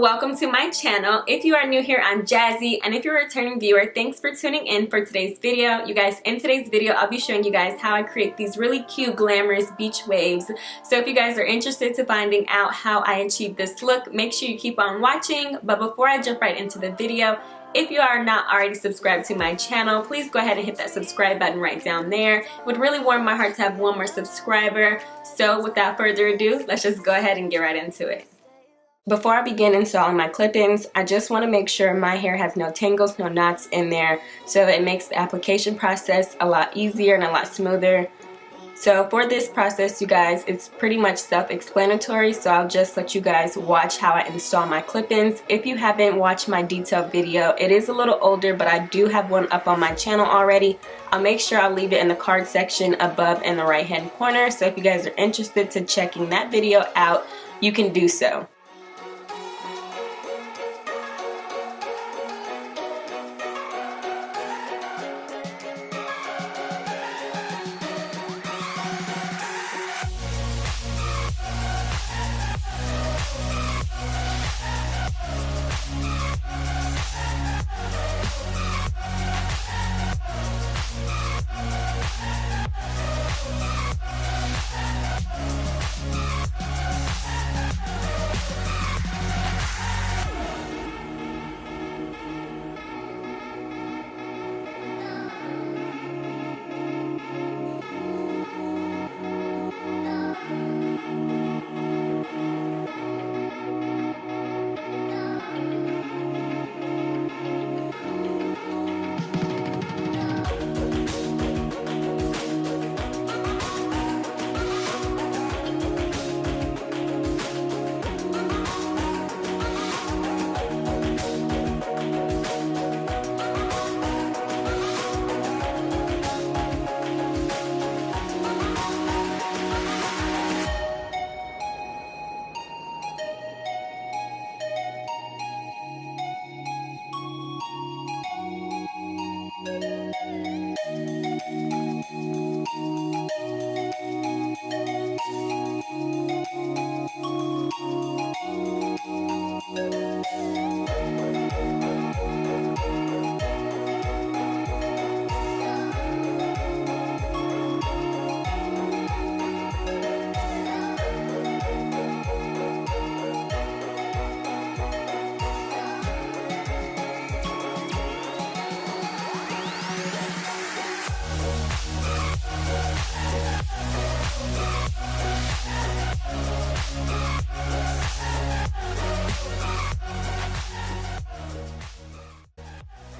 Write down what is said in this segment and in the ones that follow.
welcome to my channel. If you are new here, I'm Jazzy, and if you're a returning viewer, thanks for tuning in for today's video. You guys, in today's video, I'll be showing you guys how I create these really cute, glamorous beach waves. So if you guys are interested to finding out how I achieve this look, make sure you keep on watching. But before I jump right into the video, if you are not already subscribed to my channel, please go ahead and hit that subscribe button right down there. It would really warm my heart to have one more subscriber. So without further ado, let's just go ahead and get right into it. Before I begin installing my clip-ins, I just want to make sure my hair has no tangles, no knots in there, so it makes the application process a lot easier and a lot smoother. So for this process, you guys, it's pretty much self-explanatory, so I'll just let you guys watch how I install my clip-ins. If you haven't watched my detailed video, it is a little older, but I do have one up on my channel already. I'll make sure I'll leave it in the card section above in the right hand corner, so if you guys are interested to checking that video out, you can do so.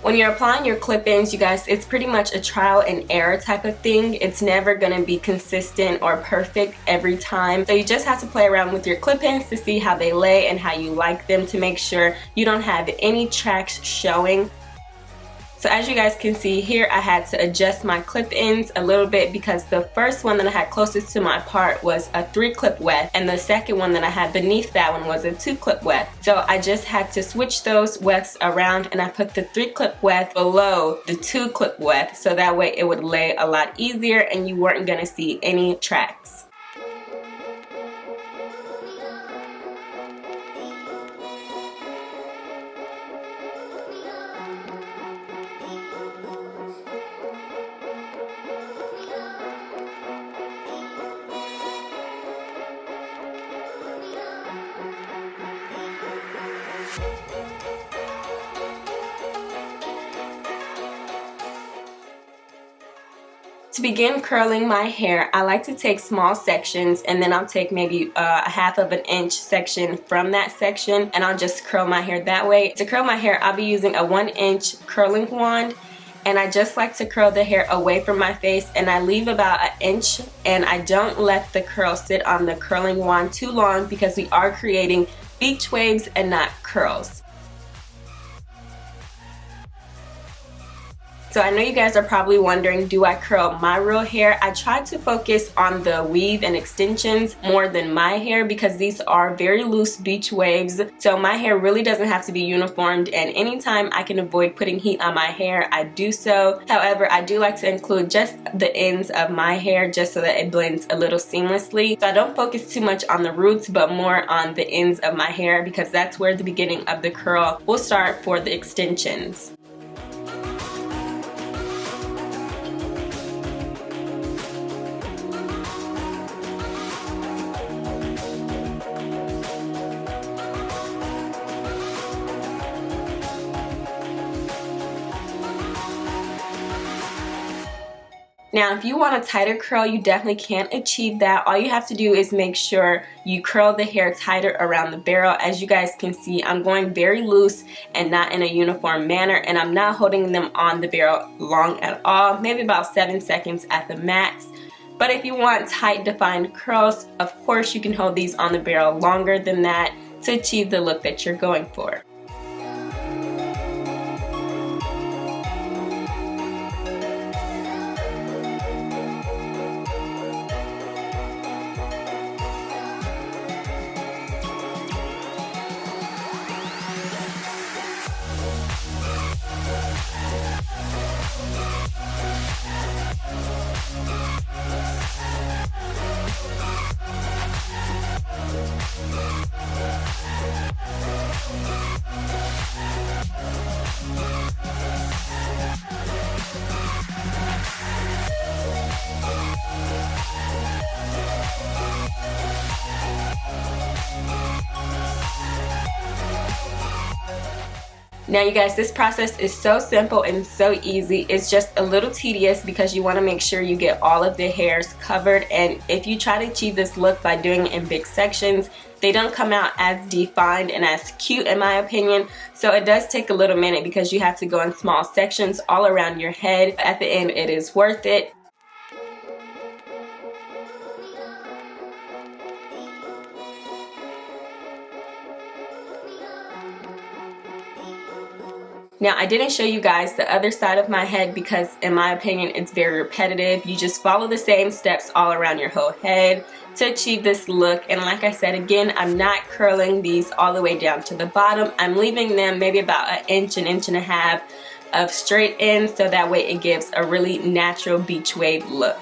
When you're applying your clip-ins, you guys, it's pretty much a trial and error type of thing. It's never going to be consistent or perfect every time. So you just have to play around with your clip-ins to see how they lay and how you like them, to make sure you don't have any tracks showing. So as you guys can see here, I had to adjust my clip-ins a little bit because the first one that I had closest to my part was a 3-clip weft, and the second one that I had beneath that one was a 2-clip weft. So I just had to switch those wefts around, and I put the 3-clip weft below the 2-clip weft, so that way it would lay a lot easier and you weren't gonna see any tracks. To begin curling my hair, I like to take small sections, and then I'll take maybe a half of an inch section from that section, and I'll just curl my hair that way. To curl my hair, I'll be using a 1-inch curling wand, and I just like to curl the hair away from my face, and I leave about an inch, and I don't let the curl sit on the curling wand too long because we are creating beach waves and not curls. So I know you guys are probably wondering, do I curl my real hair? I try to focus on the weave and extensions more than my hair because these are very loose beach waves. So my hair really doesn't have to be uniformed, and anytime I can avoid putting heat on my hair, I do so. However, I do like to include just the ends of my hair just so that it blends a little seamlessly. So I don't focus too much on the roots, but more on the ends of my hair because that's where the beginning of the curl will start for the extensions. Now, if you want a tighter curl, you definitely can achieve that. All you have to do is make sure you curl the hair tighter around the barrel. As you guys can see, I'm going very loose and not in a uniform manner, and I'm not holding them on the barrel long at all, maybe about 7 seconds at the max. But if you want tight defined curls, of course you can hold these on the barrel longer than that to achieve the look that you're going for. Now you guys, this process is so simple and so easy. It's just a little tedious because you want to make sure you get all of the hairs covered, and if you try to achieve this look by doing it in big sections, they don't come out as defined and as cute in my opinion. So it does take a little minute because you have to go in small sections all around your head. At the end, it is worth it. Now, I didn't show you guys the other side of my head because in my opinion it's very repetitive. You just follow the same steps all around your whole head to achieve this look. And like I said, again, I'm not curling these all the way down to the bottom. I'm leaving them maybe about an inch and a half of straight ends, so that way it gives a really natural beach wave look.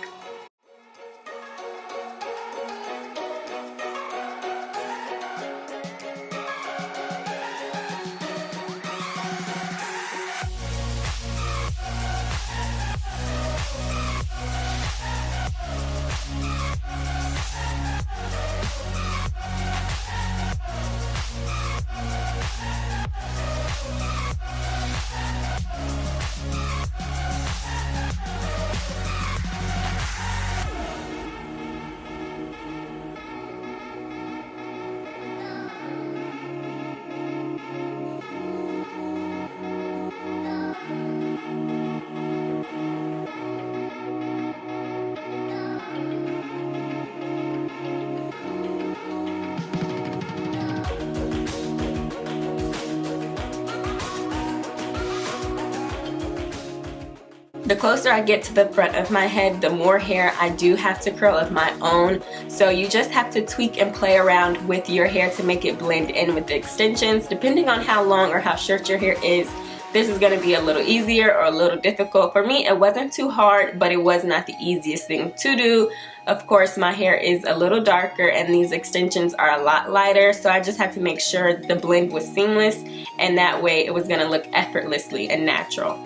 The closer I get to the front of my head, the more hair I do have to curl of my own. So you just have to tweak and play around with your hair to make it blend in with the extensions. Depending on how long or how short your hair is, this is going to be a little easier or a little difficult. For me, it wasn't too hard, but it was not the easiest thing to do. Of course, my hair is a little darker and these extensions are a lot lighter, so I just had to make sure the blend was seamless, and that way it was going to look effortlessly and natural.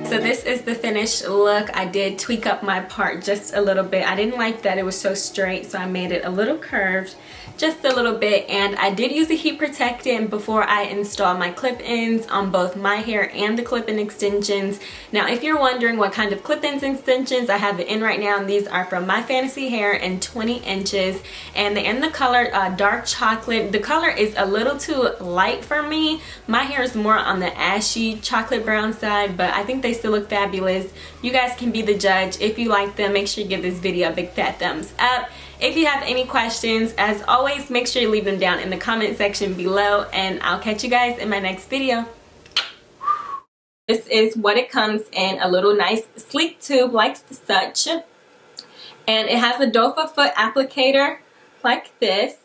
So this is the finished look. I did tweak up my part just a little bit. I didn't like that it was so straight, so I made it a little curved, just a little bit. And I did use a heat protectant before I installed my clip-ins on both my hair and the clip-in extensions. Now, if you're wondering what kind of clip-ins extensions I have it in right now, these are from My Fantasy Hair in 20 inches, and they're in the color dark chocolate. The color is a little too light for me. My hair is more on the ashy chocolate brown side, but I think they still look fabulous. You guys can be the judge. If you like them, make sure you give this video a big fat thumbs up. If you have any questions, as always, make sure you leave them down in the comment section below, and I'll catch you guys in my next video. This is what it comes in, a little nice sleek tube like such. And it has a doe foot applicator like this.